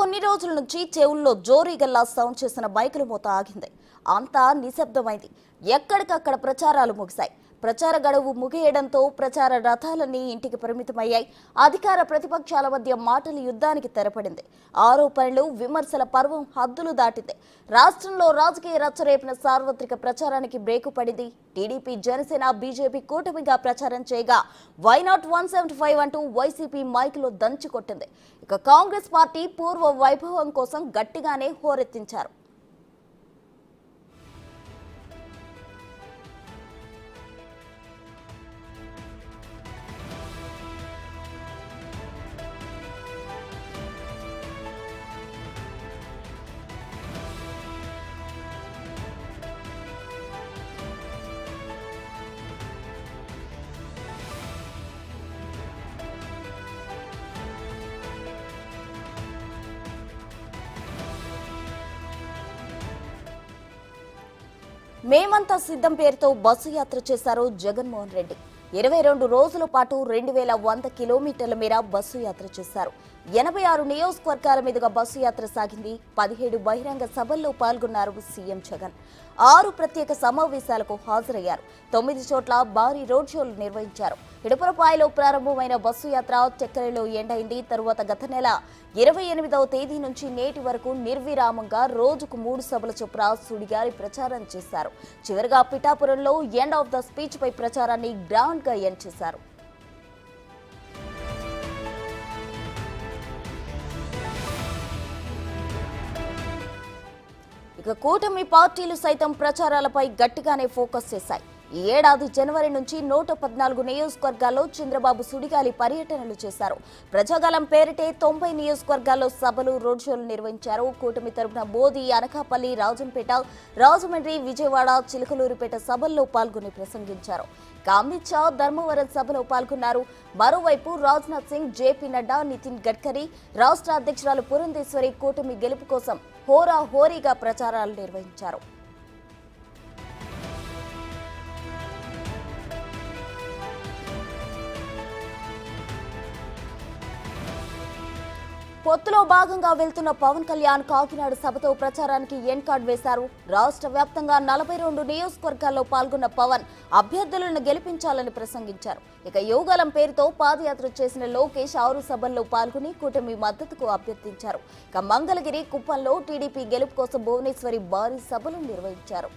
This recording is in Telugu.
కొన్ని రోజుల నుంచి చెవుల్లో జోరీగల్లా సౌండ్ చేసిన బైకుల మోత ఆగింది. అంతా నిశ్శబ్దమైంది. ఎక్కడికక్కడ ప్రచారాలు ముగిశాయి. ప్రచార గడువు ముగియడంతో ప్రచార రథాలన్నీ ఇంటికి పరిమితమయ్యాయి. అధికార ప్రతిపక్షాల మధ్య మాటల యుద్ధానికి తెరపడింది. ఆరోపణలు విమర్శల పర్వం హద్దులు దాటింది. రాష్ట్రంలో రాజకీయ రచ్చరేపిన సార్వత్రిక ప్రచారానికి బ్రేకు పడింది. టీడీపీ, జనసేన, బీజేపీ కూటమిగా ప్రచారం చేయగా వైనాట్ 175 అంటూ వైసీపీ మైకులో దంచి కొట్టింది. ఇక కాంగ్రెస్ పార్టీ పూర్వ వైభవం కోసం గట్టిగానే హోరెత్తించారు. మేమంతా సిద్ధం పేరుతో బస్సు యాత్ర చేశారు జగన్మోహన్ రెడ్డి. 22 రోజుల పాటు 2100 కిలోమీటర్ల మేర బస్సు యాత్ర చేశారు. 86 నియోజకవర్గాల మీదుగా బస్సు యాత్ర సాగింది. 17 బహిరంగ సభల్లో పాల్గొన్నారు సీఎం జగన్. 6 ప్రత్యేక సమావేశాలకు హాజరయ్యారు. 9 చోట్ల భారీ రోడ్ షోలు నిర్వహించారు. ఇడుపురపాయలో ప్రారంభమైన బస్సు యాత్ర చక్కెరలో ఎండైంది. తరువాత గత నెల 28వ తేదీ నుంచి నేటి వరకు నిర్విరామంగా రోజుకు 3 సభల చొప్పున సుడిగాలి ప్రచారం చేశారు. చివరిగా పిఠాపురంలో ఎండ్ ఆఫ్ ద స్పీచ్ పై ప్రచారాన్ని గ్రాండ్ గా ఎండ్ చేశారు. ఇక కూటమి పార్టీలు సైతం ప్రచారాలపై గట్టిగానే ఫోకస్ చేశాయి. ఈ ఏడాది జనవరి నుంచి 114 నియోజకవర్గాల్లో చంద్రబాబు సుడిగాలి పర్యటనలు చేశారు. ప్రజాగలం పేరిటే 90 నియోజకవర్గాల్లో సభలు, రోడ్ షోలు నిర్వహించారు. కూటమి తరపున మోదీ అనకాపల్లి, రాజంపేట, రాజమండ్రి, విజయవాడ, చిలకలూరిపేట సభల్లో పాల్గొని ప్రసంగించారు. అమిత్ షా ధర్మవరం సభలో పాల్గొన్నారు. మరోవైపు రాజ్నాథ్ సింగ్, జేపీ నడ్డా, నితిన్ గడ్కరీ, రాష్ట్ర అధ్యక్షురాలు పురంధేశ్వరి కూటమి గెలుపు కోసం హోరాహోరీగా ప్రచారాలు నిర్వహించారు. పొత్తులో భాగంగా వెళ్తున్న పవన్ కళ్యాణ్ కాకినాడ సభతో ప్రచారానికి ఎండ్ కార్డ్ వేశారు. రాష్ట్ర వ్యాప్తంగా 42 నియోజకవర్గాల్లో పాల్గొన్న పవన్ అభ్యర్థులను గెలిపించాలని ప్రసంగించారు. ఇక యోగాలం పేరుతో పాదయాత్ర చేసిన లోకేష్ 6 సభల్లో పాల్గొని కూటమి మద్దతుకు అభ్యర్థించారు. ఇక మంగళగిరి, కుప్పంలో టీడీపీ గెలుపు కోసం భువనేశ్వరి భారీ సభలు నిర్వహించారు.